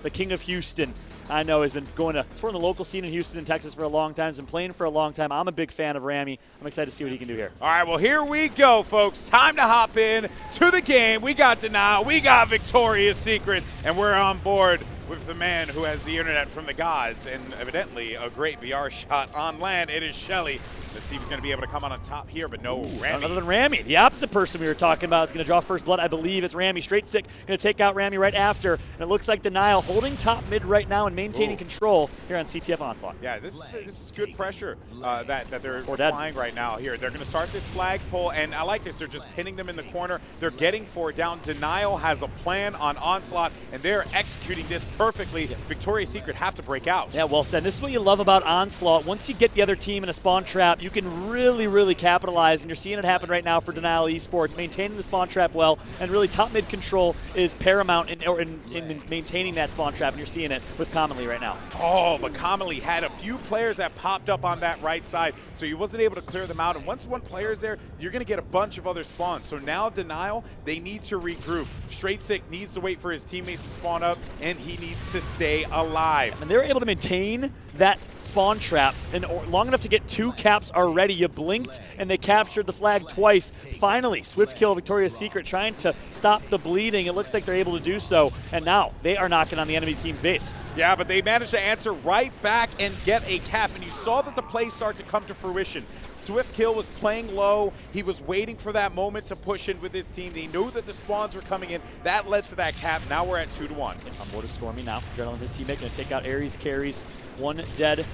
the king of Houston, I know has been supporting the local scene in Houston, Texas for a long time. He's been playing for a long time. I'm a big fan of Rammyy. I'm excited to see what he can do here. All right, well, here we go, folks. Time to hop in to the game. We got Denial, we got Victoria's Secret, and we're on board with the man who has the internet from the gods and evidently a great VR shot on land. It is Shele. Let's see if he's going to be able to come on top here, but no, Rammyy. Other than Rammyy, the opposite person we were talking about is going to draw first blood. I believe it's Rammyy. Straight sick, going to take out Rammyy right after. And it looks like Denial holding top mid right now and maintaining control here on CTF Onslaught. Yeah, this is good pressure that they're applying right now here. They're going to start this flagpole, and I like this. They're just pinning them in the corner. They're getting 4 down. Denial has a plan on Onslaught, and they're executing this perfectly. Yeah. Victoria's Secret have to break out. Yeah, well said. This is what you love about Onslaught. Once you get the other team in a spawn trap, you can really, really capitalize, and you're seeing it happen right now for Denial Esports, maintaining the spawn trap well, and really top mid control is paramount in maintaining that spawn trap, and you're seeing it with Commonly right now. Oh, but Commonly had a few players that popped up on that right side, so he wasn't able to clear them out, and once one player's there, you're going to get a bunch of other spawns. So now Denial, they need to regroup. Straight Sick needs to wait for his teammates to spawn up, and he needs to stay alive. And they're able to maintain that spawn trap and long enough to get 2 caps already. You blinked, and they captured the flag twice. Finally, Swiftkill, Victoria's Secret, trying to stop the bleeding. It looks like they're able to do so, and now they are knocking on the enemy team's base. Yeah, but they managed to answer right back and get a cap, and you saw that the play start to come to fruition. Swiftkill was playing low. He was waiting for that moment to push in with his team. They knew that the spawns were coming in. That led to that cap. Now we're at 2-1. On board is Stormy now. Adrenaline, his teammate, going to take out Aries, carries. 1 dead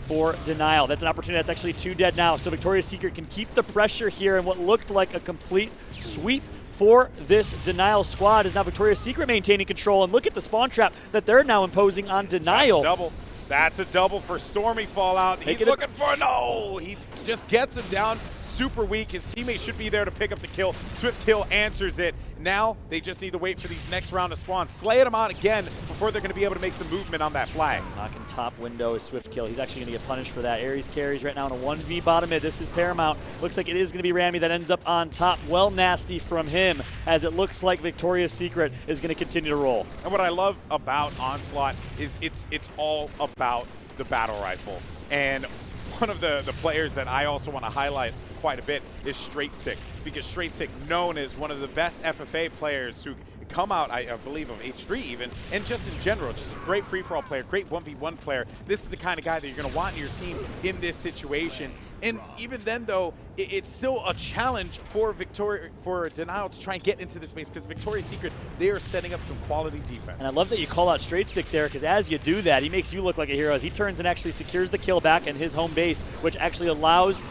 for Denial. That's an opportunity. That's actually 2 dead now. So Victoria's Secret can keep the pressure here, and what looked like a complete sweep for this Denial squad is now Victoria's Secret maintaining control. And look at the spawn trap that they're now imposing on Denial. That's a double. That's a double for Stormy Fallout. He's looking for no. He just gets him down. Super weak. His teammate should be there to pick up the kill. Swiftkill answers it. Now they just need to wait for these next round of spawns. Slaying them out again before they're going to be able to make some movement on that flag. Knocking top window is Swiftkill. He's actually going to get punished for that. Aries carries right now in a 1v bottom mid. This is paramount. Looks like it is going to be Rammyy that ends up on top. Well nasty from him, as it looks like Victoria's Secret is going to continue to roll. And what I love about Onslaught is it's all about the battle rifle. And one of the players that I also want to highlight quite a bit is Straight Sick, because Straight Sick, known as one of the best FFA players who come out, I believe, of H3 even, and just in general, just a great free-for-all player, great 1v1 player. This is the kind of guy that you're going to want in your team in this situation. And even then, though, it's still a challenge for Denial to try and get into this space, because Victoria's Secret, they are setting up some quality defense. And I love that you call out Straight Sick there, because as you do that, he makes you look like a hero as he turns and actually secures the kill back in his home base, which actually allows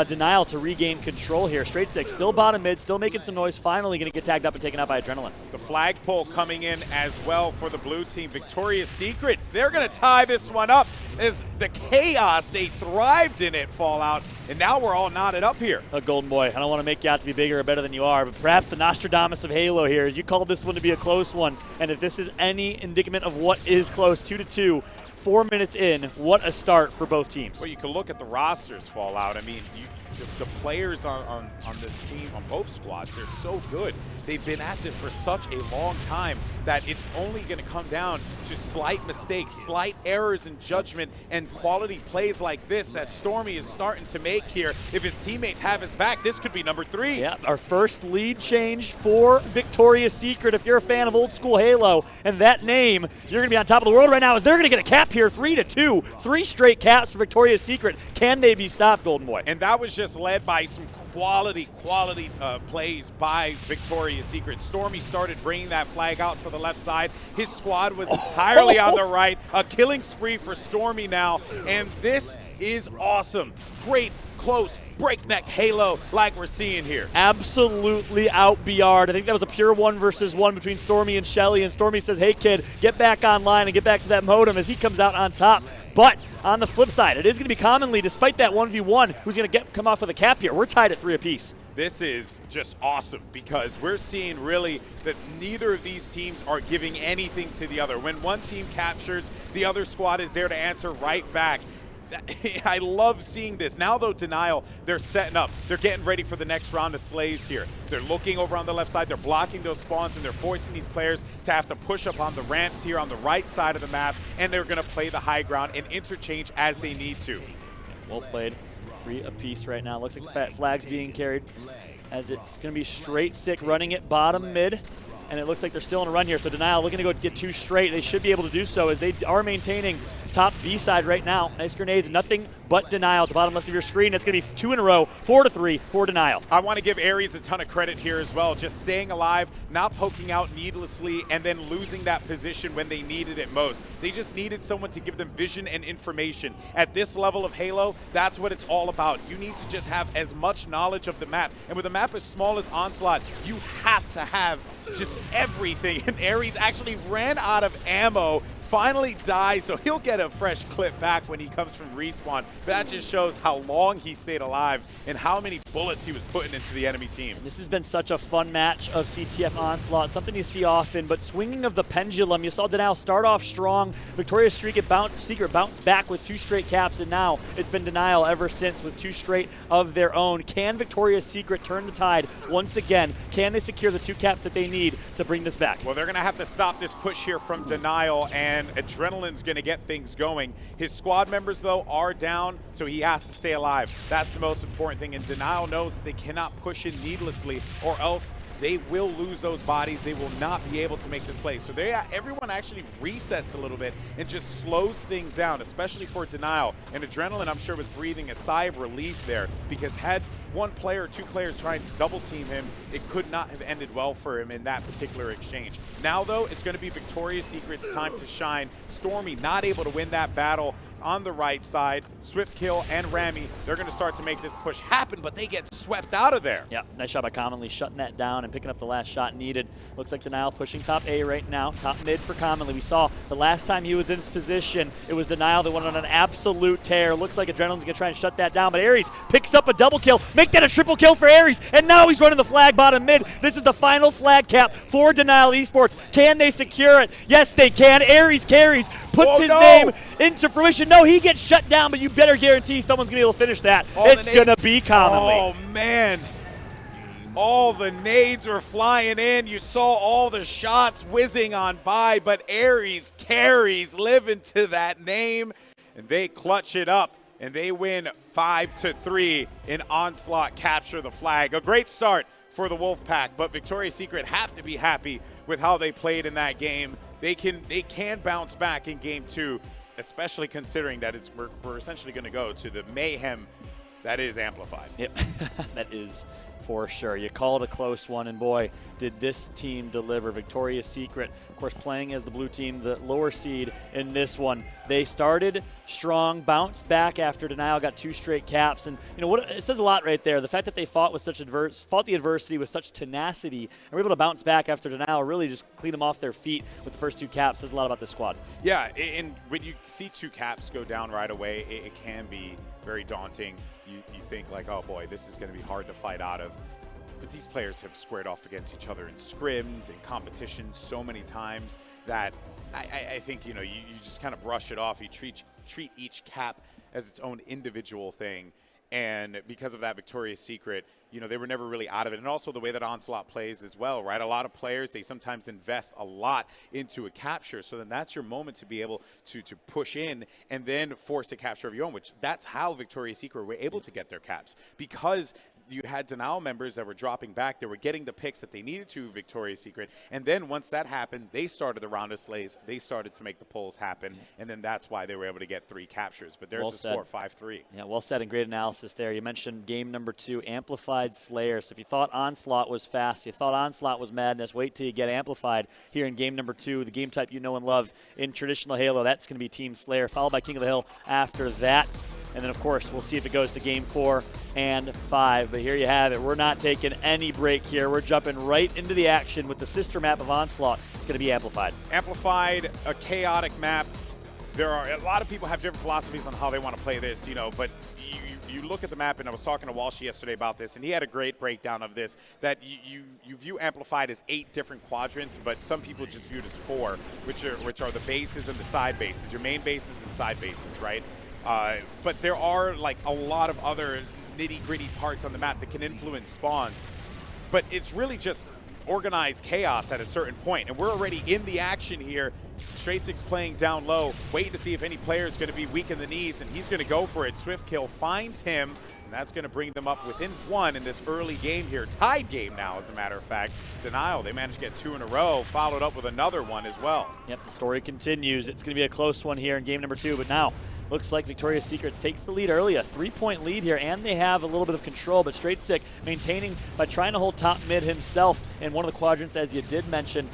Denial to regain control here. Straight Sick still bottom mid, still making some noise, finally going to get tagged up and taken out by Adrenaline. The flagpole coming in as well for the blue team. Victoria's Secret, they're going to tie this one up as the chaos, they thrived in it, Fallout, and now we're all knotted up here. Golden Boy, I don't want to make you out to be bigger or better than you are, but perhaps the Nostradamus of Halo here, as you called this one to be a close one, and if this is any indicament of what is close, 2-2, 4 minutes in, what a start for both teams. Well, you can look at the rosters, Fallout. I mean, the players on this team, on both squads, they're so good. They've been at this for such a long time that it's only going to come down to slight mistakes, slight errors in judgment, and quality plays like this that Stormy is starting to make here. If his teammates have his back, this could be number 3. Yeah, our first lead change for Victoria's Secret. If you're a fan of old school Halo and that name, you're going to be on top of the world right now, as they're going to get a cap here, 3-2. 3 straight caps for Victoria's Secret. Can they be stopped, Golden Boy? And that was just led by some quality plays by Victoria's Secret. Stormy started bringing that flag out to the left side. His squad was entirely on the right. A killing spree for Stormy now, and this is awesome. Great, close, breakneck Halo like we're seeing here. Absolutely out BR'd. I think that was a pure 1v1 between Stormy and Shele, and Stormy says, hey kid, get back online and get back to that modem, as he comes out on top. But on the flip side, it is going to be Commonly, despite that 1v1, who's going to come off with a cap here. We're tied at 3 apiece. This is just awesome, because we're seeing really that neither of these teams are giving anything to the other. When one team captures, the other squad is there to answer right back. I love seeing this. Now, though, Denial, they're setting up. They're getting ready for the next round of slays here. They're looking over on the left side. They're blocking those spawns, and they're forcing these players to have to push up on the ramps here on the right side of the map, and they're going to play the high ground and interchange as they need to. Well played. 3 apiece right now. Looks like fat flags being carried, as it's going to be straight sick running it bottom mid. And it looks like they're still on a run here. So Denial looking to go get 2 straight. They should be able to do so, as they are maintaining top B side right now. Nice grenades, nothing but Denial at the bottom left of your screen. It's going to be 2 in a row, 4-3 for Denial. I want to give Aries a ton of credit here as well. Just staying alive, not poking out needlessly, and then losing that position when they needed it most. They just needed someone to give them vision and information. At this level of Halo, that's what it's all about. You need to just have as much knowledge of the map. And with a map as small as Onslaught, you have to have just everything. And Aries actually ran out of ammo, finally dies, so he'll get a fresh clip back when he comes from respawn. But that just shows how long he stayed alive and how many bullets he was putting into the enemy team. This has been such a fun match of CTF Onslaught, something you see often, but swinging of the pendulum. You saw Denial start off strong, victorious streak, Secret bounced back with 2 straight caps, and now it's been Denial ever since with 2 straight of their own. Can Victorious Secret turn the tide once again? Can they secure the 2 caps that they need to bring this back? Well, they're going to have to stop this push here from Denial, and Adrenaline's going to get things going. His squad members, though, are down, so he has to stay alive. That's the most important thing, and Denial knows that they cannot push in needlessly, or else they will lose those bodies. They will not be able to make this play. So everyone actually resets a little bit and just slows things down, especially for Denial. And Adrenaline, I'm sure, was breathing a sigh of relief there, because had 1 player or 2 players trying to double team him, it could not have ended well for him in that particular exchange. Now, though, it's going to be Victorious Secret's time to shine. Stormy not able to win that battle on the right side. Swiftkill and Rammyy, they're going to start to make this push happen, but they get swept out of there. Yeah, nice shot by Commonly, shutting that down and picking up the last shot needed. Looks like Denial pushing top A right now, top mid for Commonly. We saw the last time he was in this position, it was Denial that went on an absolute tear. Looks like Adrenaline's going to try and shut that down, but Aries picks up a double kill. Make that a triple kill for Aries, and now he's running the flag bottom mid. This is the final flag cap for Denial Esports. Can they secure it? Yes, they can. Aries carries, puts his name into fruition. No, he gets shut down, but you better guarantee someone's going to be able to finish that. It's going to be Commonly. Oh, man. All the nades were flying in. You saw all the shots whizzing on by, but Aries carries, living to that name, and they clutch it up, and they win 5-3 in Onslaught, capture the flag. A great start for the Wolfpack, but Victorious Secret have to be happy with how they played in that game. They can bounce back in game 2, especially considering that we're essentially going to go to the mayhem that is Amplified. Yep, that is for sure. You call it a close one, and boy, did this team deliver. Victorious Secret, of course, playing as the blue team, the lower seed in this one. They started strong, bounced back after Denial got 2 straight caps, and you know what? It says a lot right there. The fact that they fought with fought the adversity with such tenacity, and were able to bounce back after Denial really just clean them off their feet with the first 2 caps. Says a lot about this squad. Yeah, and when you see 2 caps go down right away, it can be very daunting. You think like, oh boy, this is going to be hard to fight out of. But these players have squared off against each other in scrims and competitions so many times that I think, you know, you just kind of brush it off. You treat each cap as its own individual thing. And because of that, Victorious Secret, you know, they were never really out of it. And also the way that Onslaught plays as well, right? A lot of players, they sometimes invest a lot into a capture. So then that's your moment to be able to push in and then force a capture of your own, which that's how Victorious Secret were able to get their caps. Because you had Denial members that were dropping back. They were getting the picks that they needed to Victorious Secret. And then once that happened, they started the round of slays. They started to make the pulls happen. And then that's why they were able to get 3 captures. But there's the score, 5-3. Yeah, well said and great analysis there. You mentioned game number 2, Amplified Slayer. So if you thought Onslaught was fast, you thought Onslaught was madness, wait till you get Amplified here in game number 2, the game type you know and love in traditional Halo. That's going to be Team Slayer, followed by King of the Hill after that. And then, of course, we'll see if it goes to game 4 and 5. But here you have it. We're not taking any break here. We're jumping right into the action with the sister map of Onslaught. It's going to be Amplified. Amplified, a chaotic map. There are a lot of people have different philosophies on how they want to play this, you know, but you look at the map, and I was talking to Walsh yesterday about this, and he had a great breakdown of this, that you view Amplified as 8 different quadrants, but some people just view it as 4, which are the bases and the side bases, your main bases and side bases, right? But there are like a lot of other nitty-gritty parts on the map that can influence spawns. But it's really just organized chaos at a certain point, and we're already in the action here. Straight6 playing down low, waiting to see if any player is going to be weak in the knees, and he's going to go for it. Swiftkill finds him, and that's going to bring them up within one in this early game here. Tied game now, as a matter of fact. Denial, they managed to get 2 in a row, followed up with another one as well. Yep, the story continues. It's going to be a close one here in game number 2, but now looks like Victoria's Secrets takes the lead early, a 3-point lead here, and they have a little bit of control, but Straight6 maintaining by trying to hold top mid himself in one of the quadrants, as you did mention.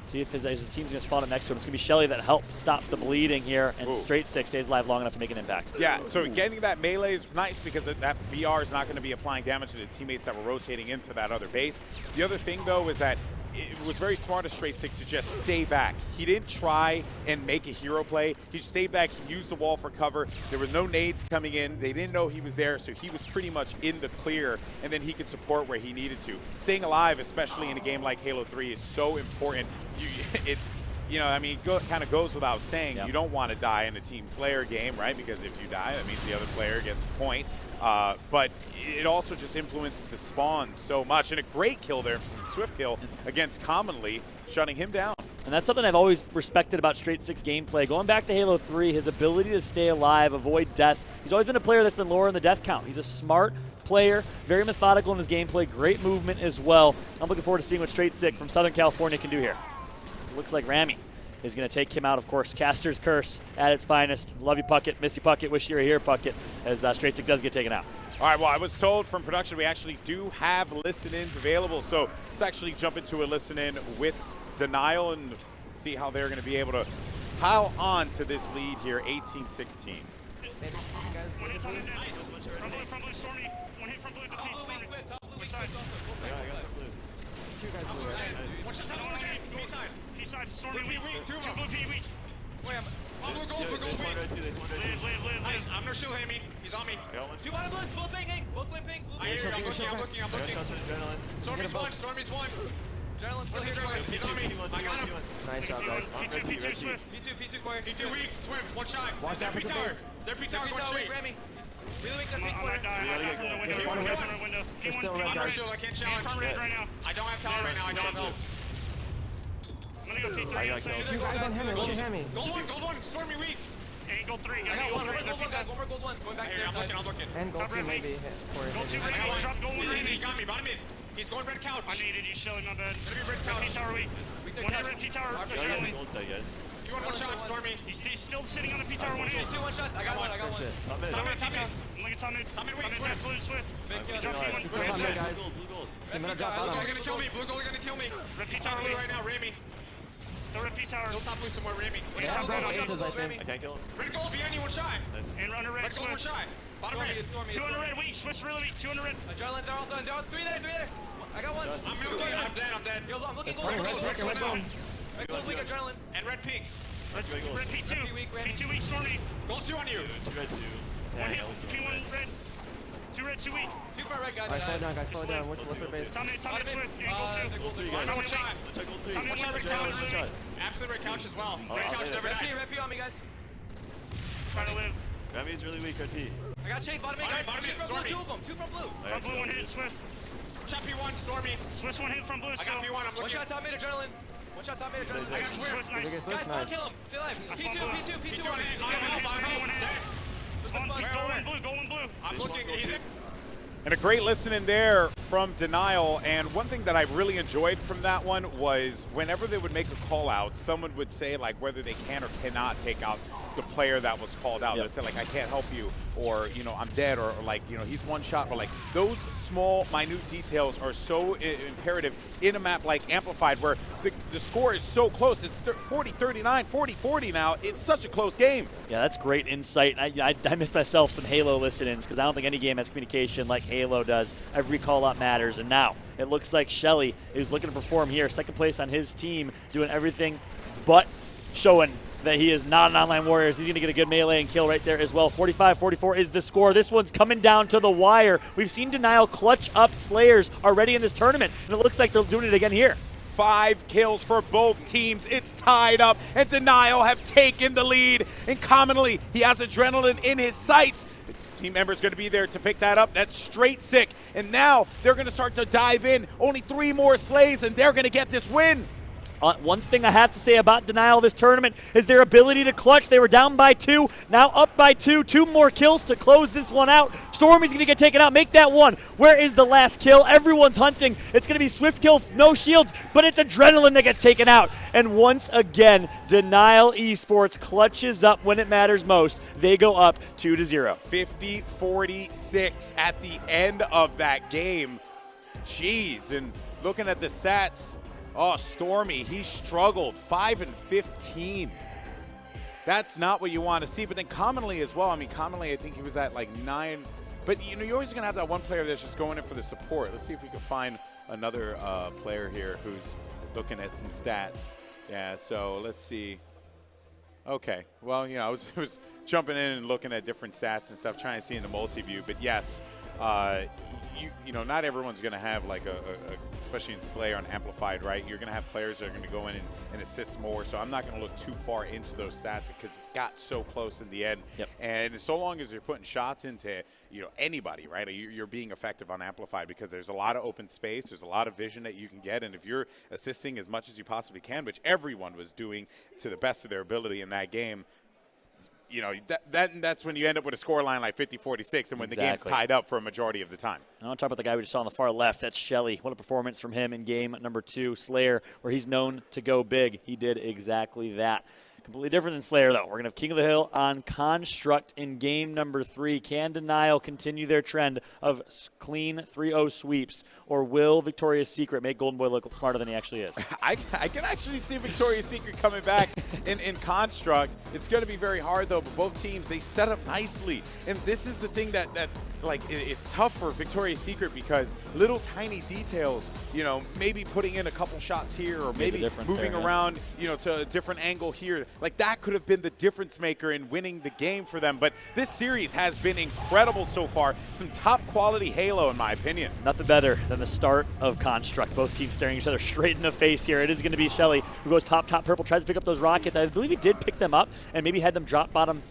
See if his team's going to spawn up next to him. It's going to be Shele that helps stop the bleeding here, and Straight6 stays alive long enough to make an impact. Yeah, so getting that melee is nice because that BR is not going to be applying damage to the teammates that were rotating into that other base. The other thing, though, is that it was very smart of Straight6 to just stay back. He didn't try and make a hero play. He just stayed back. He used the wall for cover. There were no nades coming in. They didn't know he was there, so he was pretty much in the clear, and then he could support where he needed to. Staying alive, especially in a game like Halo 3, is so important. It's, you know, I mean, kind of goes without saying, you don't want to die in a Team Slayer game, right? Because if you die, that means the other player gets a point. But it also just influences the spawn so much. And a great kill there from Swiftkill against Commonly, shutting him down. And that's something I've always respected about Straight6 gameplay. Going back to Halo 3, his ability to stay alive, avoid deaths. He's always been a player that's been lower in the death count. He's a smart player, very methodical in his gameplay, great movement as well. I'm looking forward to seeing what Straight6 from Southern California can do here. It looks like Rammyy is going to take him out, of course. Caster's Curse at its finest. Love you, Puckett. Miss you, Puckett. Wish you were here, Puckett, as Straight6 does get taken out. All right, well, I was told from production we actually do have listen-ins available, so let's actually jump into a listen-in with Denial and see how they're going to be able to pile on to this lead here, 18-16. One hit on it. From blue, Stormy. One hit from blue to Peace, Stormy. Which side? One shot on the game. P side. P side, Stormy weak. Two of Two them. blue, P weak. Wait, I'm blue gold weak. Nice, I'm no shield me. He's on me. Two bottom blue, both ping, both blue ping. I hear you, I'm looking. Stormy's one. Adrenaline, Where's Adrenaline? He's on me. I got him. Nice job, guys. P2, Swift. P2 core. P2 weak, swim, one shot. They're P tower. They're P tower going straight. Rammyy. Really weak, they're I'm pink gonna corner. die. I'm from the window. One hit. From the window. P1, I'm no red. shield, I can't P from challenge. red right now. I don't have tower right now, I don't have help. I'm gonna go P3. Two guys on Hammy, look at Hammy. Gold one, Stormy weak. Angle 3. I got one more gold one, guys. One more gold one. Going I back to hear you, the I'm looking. And gold two maybe hit for it. Go to I got Rammyy. one. Drop gold one, He Rammyy. got me, bottom mid. He's going red couch. I needed you, Shele, my bad. Gonna be red couch. P tower weak. One hit red P tower. Adrenaline. You want one shot, Stormy. He's still sitting on the P tower. One hit. Two one shots. I got one. Top mid. I'm looking top mid. Top mid weak, Top mid, Swift. absolute Swift. Big kill. Drop P1. He's still on me, guys. I'm gonna drop Blue bottom. gonna kill me. Blue gold gonna kill me. Red P Top tower blue weak. right now, Rammyy. Still red P tower. Still top blue somewhere, Rammyy. One Yeah, shot both gold. aces, I think. Red gold behind you, one shot. And under red Red gold, one Swift. shot. Bottom Stormy, red. it's Stormy. 200 red weak. Swift's really weak. 200 red. Adrenaline, they're also on. They're on. Three there. I got one. I'm dead. Yo, I'm looking gold. Red gold, red gold down. Red gold weak, adrenaline. And red pink. Red P2. Red P weak, Rammyy. P2 weak, Stormy. Gold two on you. One hit. P1 red. 2 red, 2 weak. Two front red, guys. Alright, slow down, guys, slow down. What's the base? Top mid Swift. Angle 2. One shot. Top mid One shot, red couch. Absolute red couch as well. Red couch never died. Red P on me, guys. Trying to live. Rammy's really weak, RT. I got chased. Bottom eight, guys. Bottom eight, Two from blue, Stormy. two of them. Two from blue. Front blue, 1 hit. Swift. Shot P1, Stormy. Swift's 1 hit from blue. I Still. got P1, I'm One looking. shot top mid, adrenaline. One shot top mid, adrenaline. I got Swift. Swift's nice. Guys, Nice. kill him. Stay alive. P2, P2, P2. P2 on it. I'm dead. Spawn, Where? gold and blue. I'm looking. He's in. And a great listen in there from Denial. And one thing that I really enjoyed from that one was whenever they would make a call out, someone would say like whether they can or cannot take out the player that was called out. Yep. They'd say like, I can't help you, or, you know, I'm dead, or like, you know, he's one shot, or like those small, minute details are so imperative in a map like Amplified where the score is so close. It's 40-39, 40-40 now. It's such a close game. Yeah, that's great insight. I miss myself some Halo listen-ins because I don't think any game has communication like Halo does. Every call-out matters, and now it looks like Shele is looking to perform here. Second place on his team, doing everything but showing that he is not an online Warriors. He's going to get a good melee and kill right there as well. 45-44 is the score. This one's coming down to the wire. We've seen Denial clutch up Slayers already in this tournament, and it looks like they're doing it again here. 5 kills for both teams. It's tied up, and Denial have taken the lead. And commonly, he has adrenaline in his sights. His team member's going to be there to pick that up. That's straight sick. And now they're going to start to dive in. Only 3 more slays, and they're going to get this win. One thing I have to say about Denial this tournament is their ability to clutch. They were down by 2, now up by 2. 2 more kills to close this one out. Stormy's going to get taken out. Make that 1. Where is the last kill? Everyone's hunting. It's going to be Swiftkill, no shields, but it's Adrenaline that gets taken out. And once again, Denial Esports clutches up when it matters most. They go up 2-0. 50-46 at the end of that game. Jeez, and looking at the stats, oh, Stormy, he struggled, 5 and 15. That's not what you want to see. But then commonly as well, I mean, commonly I think he was at like 9. But you know, you're always going to have that one player that's just going in for the support. Let's see if we can find another player here who's looking at some stats. Yeah, so let's see. Okay, well, you know, I was jumping in and looking at different stats and stuff, trying to see in the multi-view. But yes, you know, not everyone's going to have like especially in Slayer on Amplified, right? You're going to have players that are going to go in and assist more. So I'm not going to look too far into those stats because it got so close in the end. Yep. And so long as you're putting shots into, you know, anybody, right? You're being effective on Amplified because there's a lot of open space. There's a lot of vision that you can get. And if you're assisting as much as you possibly can, which everyone was doing to the best of their ability in that game, you know, that's when you end up with a scoreline like 50-46 and when the game's tied up for a majority of the time. I want to talk about the guy we just saw on the far left. That's Shele. What a performance from him in game number 2, Slayer, where he's known to go big. He did exactly that. Completely different than Slayer, though. We're going to have King of the Hill on Construct in game number 3. Can Denial continue their trend of clean 3-0 sweeps, or will Victoria's Secret make Golden Boy look smarter than he actually is? I can actually see Victoria's Secret coming back in Construct. It's going to be very hard, though, but both teams, they set up nicely. And this is the thing that like, it's tough for Victoria's Secret because little tiny details, you know, maybe putting in a couple shots here or maybe moving around, you know, to a different angle here. Like, that could have been the difference maker in winning the game for them. But this series has been incredible so far. Some top quality Halo, in my opinion. Nothing better than the start of Construct. Both teams staring each other straight in the face here. It is going to be Shele who goes top purple, tries to pick up those rockets. I believe he did pick them up and maybe had them drop bottom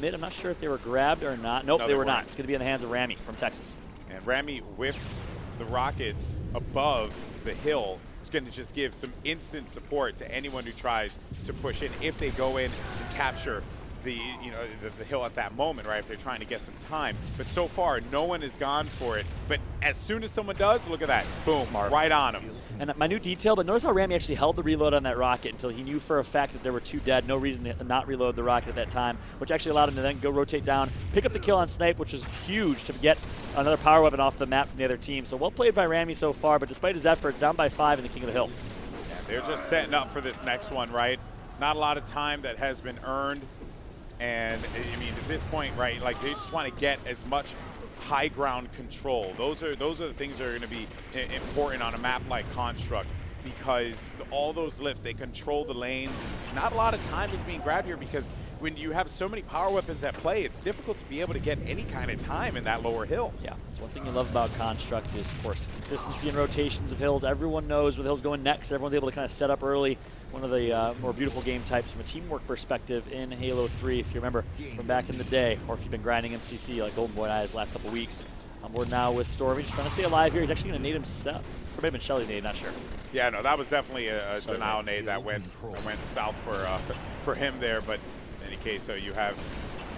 mid. I'm not sure if they were grabbed or not. Nope, no, they were not. It's going to be in the hands of Rammyy from Texas. And Rammyy with the rockets above the hill is going to just give some instant support to anyone who tries to push in if they go in and capture the hill at that moment, right? If they're trying to get some time. But so far, no one has gone for it. But as soon as someone does, look at that. Boom, Smart. Right on them. And my new detail, but notice how Rammyy actually held the reload on that rocket until he knew for a fact that there were 2 dead. No reason to not reload the rocket at that time, which actually allowed him to then go rotate down, pick up the kill on Snipe, which is huge to get another power weapon off the map from the other team. So well played by Rammyy so far, but despite his efforts, down by 5 in the King of the Hill. Yeah, they're just setting up for this next one, right? Not a lot of time that has been earned. And, I mean, at this point, right, like, they just want to get as much high ground control. Those are the things that are going to be important on a map like Construct, because all those lifts, they control the lanes. Not a lot of time is being grabbed here because when you have so many power weapons at play, it's difficult to be able to get any kind of time in that lower hill. Yeah, that's one thing you love about Construct is, of course, consistency and rotations of hills. Everyone knows where the hill's going next. Everyone's able to kind of set up early. One of the more beautiful game types from a teamwork perspective in Halo 3, if you remember from back in the day, or if you've been grinding MCC like Golden Boy and I his last couple weeks. We're now with Stormy, just trying to stay alive here. He's actually going to nade himself. Or maybe Shele's nade, not sure. Yeah, no, that was definitely a Denial nade that went south for him there. But in any case, so you have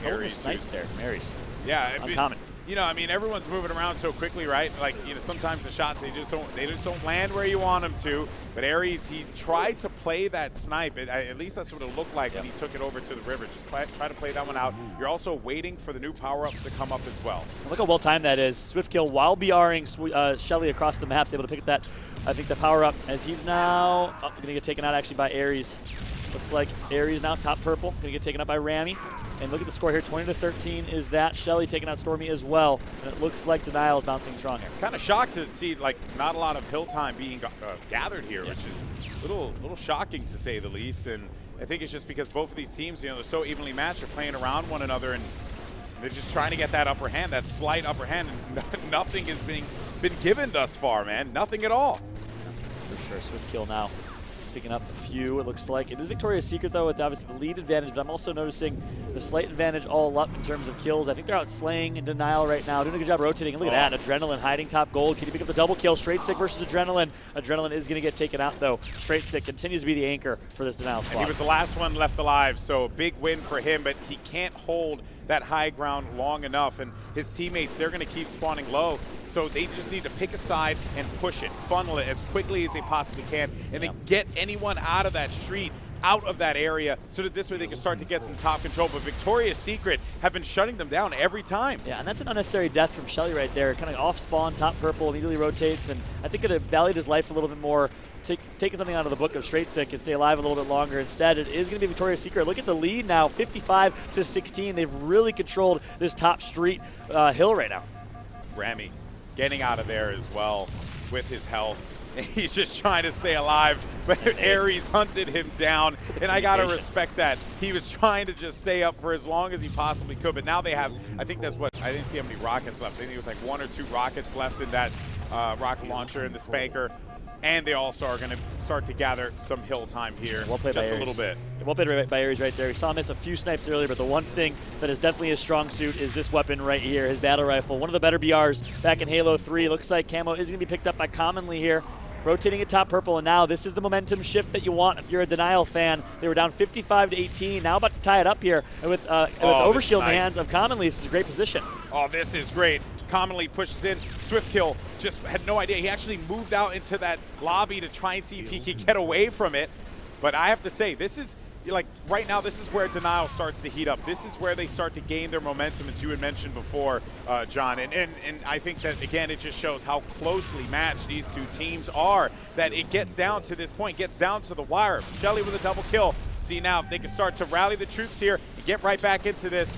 Aries. Snipes there, Aries. Yeah, uncommon. You know, I mean, everyone's moving around so quickly, right? Like, you know, sometimes the shots they just don't land where you want them to. But Aries, he tried to play that snipe. At least that's what it looked like when he took it over to the river. Just try to play that one out. You're also waiting for the new power-ups to come up as well. Look how well timed that is. Swiftkill, while BRing Shele across the map, is able to pick up that, I think, the power-up as he's now going to get taken out actually by Aries. Looks like Aries now top purple, going to get taken out by Rammyy. And look at the score here, 20-13 is that. Shele taking out Stormy as well. And it looks like Denial is bouncing strong here. Kind of shocked to see, like, not a lot of hill time being gathered here, which is a little shocking to say the least. And I think it's just because both of these teams, you know, they're so evenly matched, they're playing around one another, and they're just trying to get that upper hand, that slight upper hand, and nothing has been given thus far, man. Nothing at all. For sure. Swiftkill now picking up a few, it looks like. It is Victoria's Secret, though, with obviously the lead advantage, but I'm also noticing the slight advantage all up in terms of kills. I think they're out slaying in Denial right now, doing a good job rotating. And look at that, Adrenaline hiding top gold. Can he pick up the double kill? Straight Sick versus Adrenaline. Adrenaline is going to get taken out, though. Straight Sick continues to be the anchor for this Denial squad. And he was the last one left alive, so big win for him, but he can't hold that high ground long enough, and his teammates, they're going to keep spawning low. So they just need to pick a side and push it, funnel it as quickly as they possibly can, and then get anyone out of that street, out of that area, so that this way they can start to get some top control. But Victoria's Secret have been shutting them down every time. Yeah, and that's an unnecessary death from Shele right there. Kind of off spawn, top purple, immediately rotates, and I think it would have valued his life a little bit more, taking something out of the book of Straight Sick and stay alive a little bit longer. Instead, it is going to be Victoria's Secret. Look at the lead now, 55-16. They've really controlled this top street hill right now. Rammyy getting out of there as well with his health. He's just trying to stay alive, but Aries hunted him down, and I gotta respect that. He was trying to just stay up for as long as he possibly could, but now they have, I think that's what, I didn't see how many rockets left. I think it was like 1 or 2 rockets left in that rocket launcher and the Spanker, and they also are gonna start to gather some hill time here, well played just by a little bit. Well played by Aries right there. We saw him miss a few snipes earlier, but the one thing that is definitely his strong suit is this weapon right here, his battle rifle. One of the better BRs back in Halo 3. Looks like Camo is going to be picked up by Commonly here. Rotating at top purple, and now this is the momentum shift that you want if you're a Denial fan. They were down 55-18, now about to tie it up here with Overshield in the hands of Commonly. This is a great position. Oh, this is great. Commonly pushes in. Swiftkill just had no idea. He actually moved out into that lobby to try and see if he could get away from it. But I have to say, this is, like, right now, this is where Denial starts to heat up. This is where they start to gain their momentum, as you had mentioned before, John. And I think that, again, it just shows how closely matched these two teams are, that it gets down to this point, gets down to the wire. Shele with a double kill. See now if they can start to rally the troops here and get right back into this.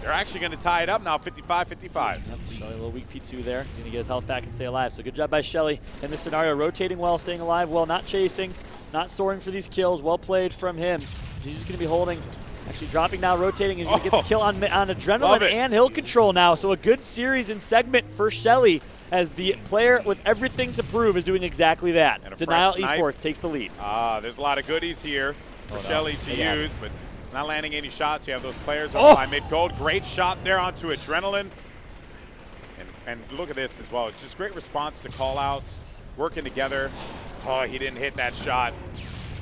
They're actually going to tie it up now, 55-55. Yep, Shele, a little weak P2 there. He's going to get his health back and stay alive. So good job by Shele in this scenario, rotating well, staying alive well, not chasing, not soaring for these kills. Well played from him. He's just going to be holding, actually dropping now, rotating. He's going to get the kill on Adrenaline and hill control now. So a good series and segment for Shele, as the player with everything to prove is doing exactly that. Denial Esports takes the lead. There's a lot of goodies here for Shele to use, but he's not landing any shots. You have those players up by mid-gold. Great shot there onto Adrenaline. And look at this as well. It's just great response to call-outs, working together. Oh, he didn't hit that shot.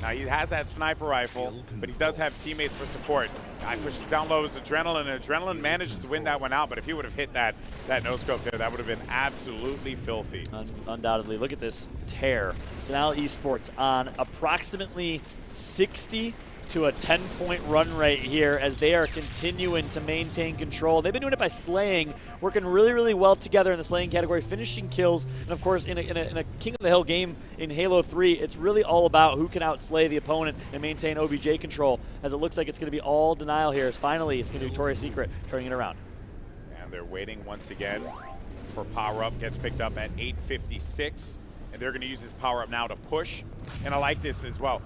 Now he has that sniper rifle, but he does have teammates for support. Guy pushes down low as Adrenaline, and Adrenaline manages to win that one out, but if he would have hit that no-scope there, that would have been absolutely filthy. Undoubtedly. Look at this tear. Denial Esports on approximately 60 to a 10-point run right here as they are continuing to maintain control. They've been doing it by slaying, working really, really well together in the slaying category, finishing kills, and of course in a King of the Hill game in Halo 3, it's really all about who can outslay the opponent and maintain OBJ control, as it looks like it's going to be all Denial here, as finally it's going to be Victoria's Secret turning it around. And they're waiting once again for power-up, gets picked up at 8:56, and they're going to use this power-up now to push, and I like this as well.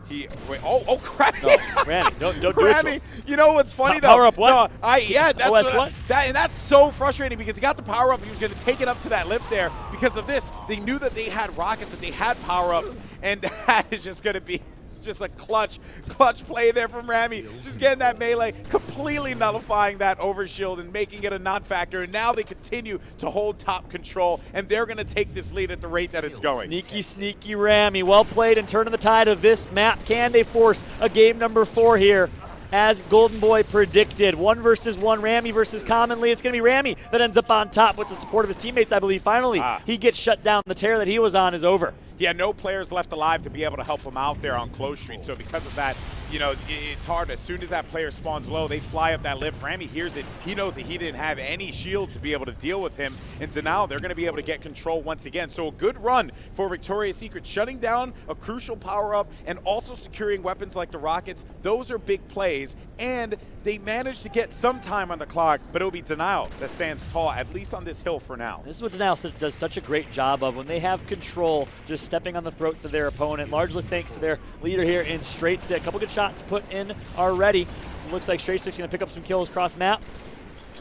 Crap! No, Rammyy, don't do Rammyy, it to him. you know what's funny though? Power up what? No, that's OS what? And that's so frustrating because he got the power up. He was going to take it up to that lift there. Because of this, they knew that they had rockets, that they had power ups, and that is just going to be just a clutch play there from Rammyy. Just getting that melee, completely nullifying that overshield and making it a non-factor. And now they continue to hold top control, and they're going to take this lead at the rate that it's going. Sneaky Rammyy. Well played and turning the tide of this map. Can they force a game number 4 here? As Golden Boy predicted, 1 versus 1, Rammyy versus Commonly. It's going to be Rammyy that ends up on top with the support of his teammates, I believe. Finally, he gets shut down. The tear that he was on is over. He had no players left alive to be able to help him out there on Close Street. So because of that, you know, it's hard. As soon as that player spawns low, they fly up that lift. Rammyy hears it. He knows that he didn't have any shield to be able to deal with him. And Denial, they're going to be able to get control once again. So a good run for Victoria's Secret, shutting down a crucial power-up and also securing weapons like the rockets. Those are big plays. And they managed to get some time on the clock, but it'll be Denial that stands tall, at least on this hill for now. This is what Denial does such a great job of when they have control, just stepping on the throats of their opponent, largely thanks to their leader here in Straight Sick. A couple good shots put in already. It looks like Straight Sick's going to pick up some kills across map.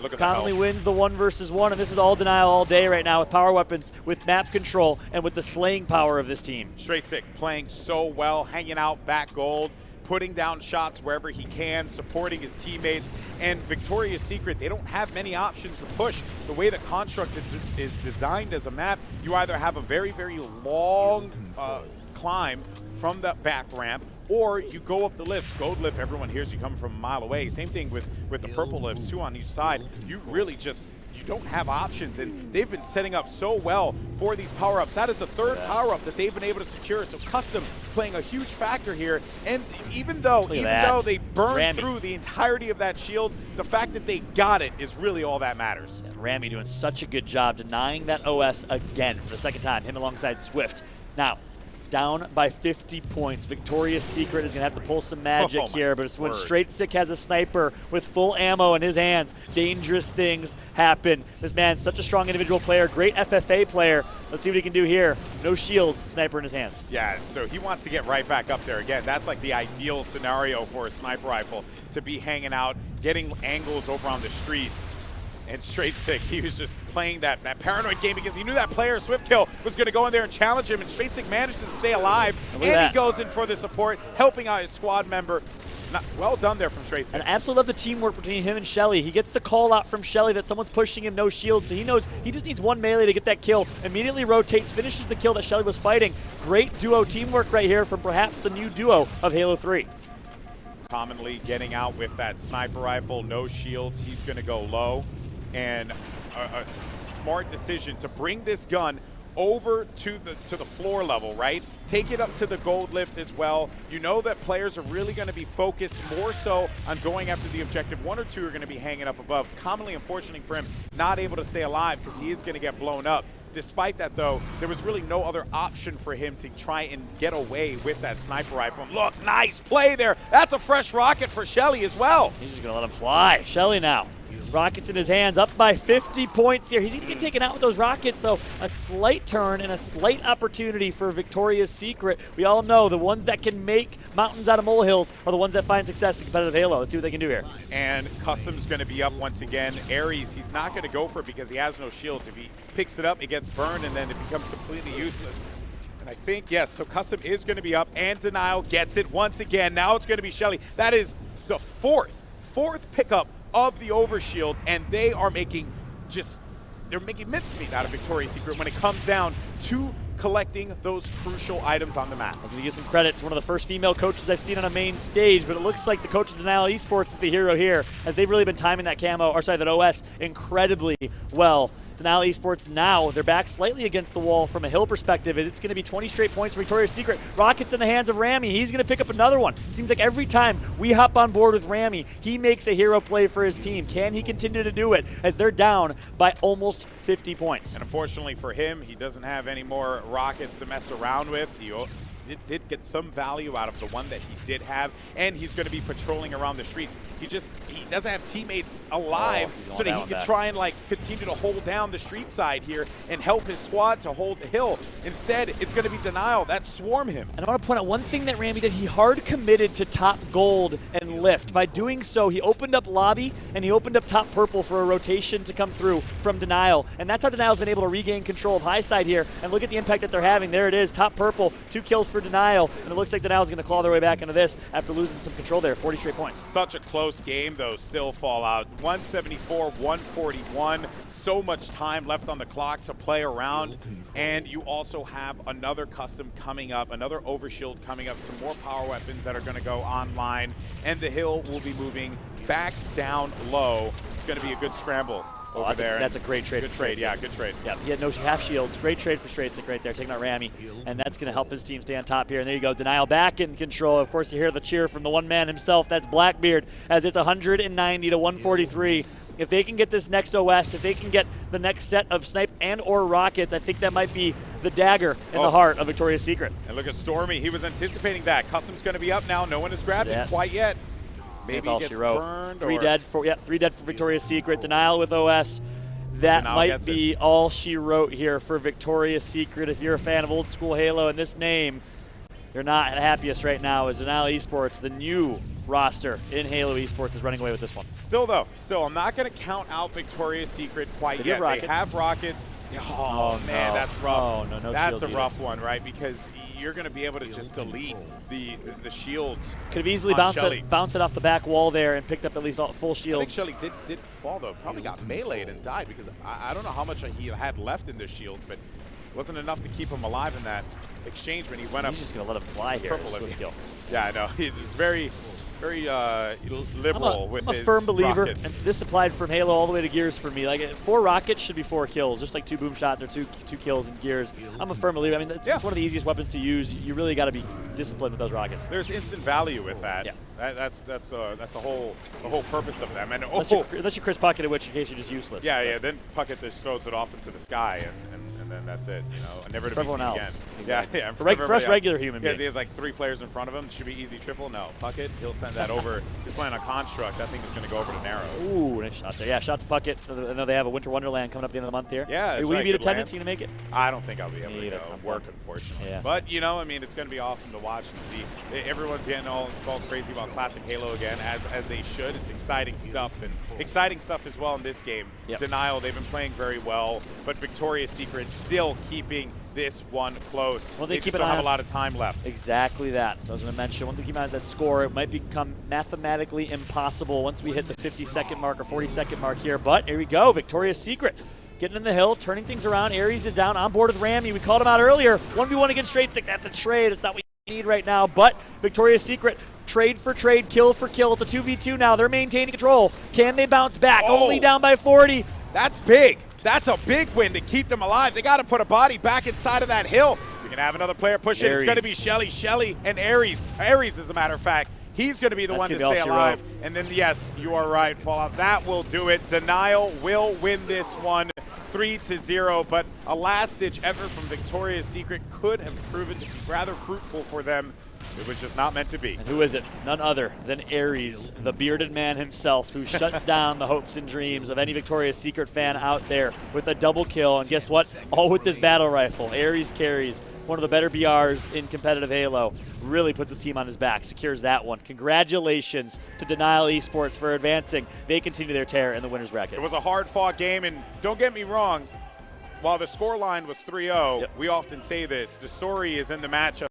Look at Commonly the wins the 1 versus 1, and this is all Denial all day right now with power weapons, with map control, and with the slaying power of this team. Straight Sick playing so well, hanging out back gold, putting down shots wherever he can, supporting his teammates. And Victoria's Secret, they don't have many options to push. The way that Construct is designed as a map, you either have a very, very long climb from the back ramp, or you go up the lifts. Gold lift, everyone hears you coming from a mile away. Same thing with the purple lifts, 2 on each side. You really just, you don't have options, and they've been setting up so well for these power-ups. That is the 3rd power-up that they've been able to secure, so Custom playing a huge factor here. And even though they burned through the entirety of that shield, the fact that they got it is really all that matters. And Rammyy doing such a good job denying that OS again for the 2nd time, him alongside Swift. Now, down by 50 points. Victoria's Secret is going to have to pull some magic here, but it's when Straight Sick has a sniper with full ammo in his hands, dangerous things happen. This man's such a strong individual player, great FFA player. Let's see what he can do here. No shields, sniper in his hands. Yeah, so he wants to get right back up there again. That's like the ideal scenario for a sniper rifle, to be hanging out, getting angles over on the streets. And Straight Sick, he was just playing that paranoid game because he knew that player, Swiftkill, was going to go in there and challenge him, and Straight Sick managed to stay alive, and he goes in for the support, helping out his squad member. Well done there from Straight Sick. And I absolutely love the teamwork between him and Shele. He gets the call out from Shele that someone's pushing him, no shield, so he knows he just needs 1 melee to get that kill. Immediately rotates, finishes the kill that Shele was fighting. Great duo teamwork right here from perhaps the new duo of Halo 3. Commonly getting out with that sniper rifle, no shields, he's going to go low. And a smart decision to bring this gun over to the floor level, right? Take it up to the gold lift as well. You know that players are really going to be focused more so on going after the objective. 1 or 2 are going to be hanging up above. Commonly, unfortunately for him, not able to stay alive because he is going to get blown up. Despite that, though, there was really no other option for him to try and get away with that sniper rifle. And look, nice play there. That's a fresh rocket for Shele as well. He's just going to let him fly. Shele now. Rockets in his hands, up by 50 points here. He's going to get taken out with those rockets, so a slight turn and a slight opportunity for Victoria's Secret. We all know the ones that can make mountains out of molehills are the ones that find success in competitive Halo. Let's see what they can do here. And Custom's going to be up once again. Aries, he's not going to go for it because he has no shields. If he picks it up, it gets burned, and then it becomes completely useless. And I think, yes, so Custom is going to be up, and Denial gets it once again. Now it's going to be Shele. That is the fourth pickup of the overshield, and they are making they're making mincemeat out of Victoria's Secret when it comes down to collecting those crucial items on the map. I was going to give some credit to one of the first female coaches I've seen on a main stage, but it looks like the coach of Denial Esports is the hero here, as they've really been timing that that OS incredibly well. Denial Esports now, they're back slightly against the wall from a hill perspective, and it's going to be 20 straight points for Victoria's Secret. Rockets in the hands of Rammyy. He's going to pick up another one. It seems like every time we hop on board with Rammyy, he makes a hero play for his team. Can he continue to do it as they're down by almost 50 points? And unfortunately for him, he doesn't have any more rockets to mess around with. He did get some value out of the one that he did have, and he's going to be patrolling around the streets. He doesn't have teammates alive so that he can try and continue to hold down the street side here and help his squad to hold the hill. Instead, it's going to be Denial that swarm him. And I want to point out one thing that Rammyy did. He hard committed to top gold and lift. By doing so, he opened up lobby and he opened up top purple for a rotation to come through from Denial. And that's how Denial's been able to regain control of high side here. And look at the impact that they're having. There it is, top purple, 2 kills for Denial, and it looks like Denial's going to claw their way back into this after losing some control there. 40 straight points. Such a close game, though, still Fallout. 174, 141. So much time left on the clock to play around, and you also have another custom coming up, another overshield coming up, some more power weapons that are going to go online, and the hill will be moving back down low. It's going to be a good scramble. That's a great trade. Good trade, yeah, good trade. Yeah, he had no half shields. Great trade for Straight Sick right there, taking out Rammyy, and that's going to help his team stay on top here. And there you go, Denial back in control. Of course, you hear the cheer from the one man himself. That's Blackbeard, as it's 190 to 143. If they can get this next OS, if they can get the next set of snipe and or rockets, I think that might be the dagger in the heart of Victoria's Secret. And look at Stormy. He was anticipating that. Custom's going to be up now. No one has grabbed him quite yet. Maybe he gets burned. 3 dead for Victoria's Secret. Denial with OS. That might be all she wrote here for Victoria's Secret. If you're a fan of old school Halo and this name, you're not happiest right now as Denial Esports, the new roster in Halo Esports is running away with this one. Still, I'm not going to count out Victoria's Secret quite They yet. have They have rockets. Oh, man, no. that's rough. Oh, no that's shields a either. rough one, right? Because you're going to be able to just delete the shields. Could have easily on bounced it off the back wall there and picked up at least all full I think shields. Shele did fall, though. Probably got meleeed and died because I don't know how much he had left in the shields, but it wasn't enough to keep him alive in that exchange when he went up. He's just going to let him fly here. Triple it. Swiftkill. Yeah, I know. He's just very liberal with I'm his a firm believer, rockets. and this applied from Halo all the way to Gears for me. Like 4 rockets should be 4 kills, just like 2 boom shots or two kills in Gears. I'm a firm believer. I mean, it's one of the easiest weapons to use. You really got to be disciplined with those rockets. There's instant value with that. Yeah. That's the whole purpose of them. And Unless you Chris Puckett, in which case you're just useless. yeah. Then Puckett just throws it off into the sky, and then that's it. You know, never to be seen again. Exactly. Yeah. For us regular human beings. He has like 3 players in front of him. Should be easy triple. No, Puckett. He'll send that over. He's playing on Construct. That thing is going to go over to Narrows. Ooh, nice shot there. Yeah, shot to Puckett. I know they have a Winter Wonderland coming up at the end of the month here. Yeah, that's will you right, be in good attendance? land. You going to make it? I don't think I'll be able to Either. go. I'm Work, working. unfortunately. Yeah, but, you know, I mean, it's going to be awesome to watch and see. Everyone's getting all crazy about Classic Halo again, as they should. It's exciting stuff, and exciting stuff as well in this game. Yep. Denial, they've been playing very well, but Victoria's Secret still keeping this one close. Well, they keep just an don't eye have a on- lot of time left. Exactly that. So I was going to mention, one thing to keep in mind is that score. It might become mathematically impossible once we hit the 50-second mark or 40-second mark here. But here we go. Victoria's Secret getting in the hill, turning things around. Aries is down on board with Rammyy. We called him out earlier. 1v1 against Straight Stick. That's a trade. It's not what you need right now. But Victoria's Secret, trade for trade, kill for kill. It's a 2v2 now. They're maintaining control. Can they bounce back? Oh. Only down by 40. That's big. That's a big win to keep them alive. They got to put a body back inside of that hill. You're going to have another player push it. It's going to be Shele, and Aries. Aries, as a matter of fact. He's going to be the one to stay alive. And then, yes, you are right, Fallout. That will do it. Denial will win this one 3-0. But a last-ditch effort from Victoria's Secret could have proven to be rather fruitful for them. It was just not meant to be. And who is it? None other than Aries, the bearded man himself, who shuts down the hopes and dreams of any Victoria's Secret fan out there with a double kill. And guess what? All with this battle rifle. Aries carries one of the better BRs in competitive Halo. Really puts his team on his back, secures that one. Congratulations to Denial Esports for advancing. They continue their tear in the winner's bracket. It was a hard-fought game, and don't get me wrong, while the scoreline was 3-0, we often say this, the story is in the matchup.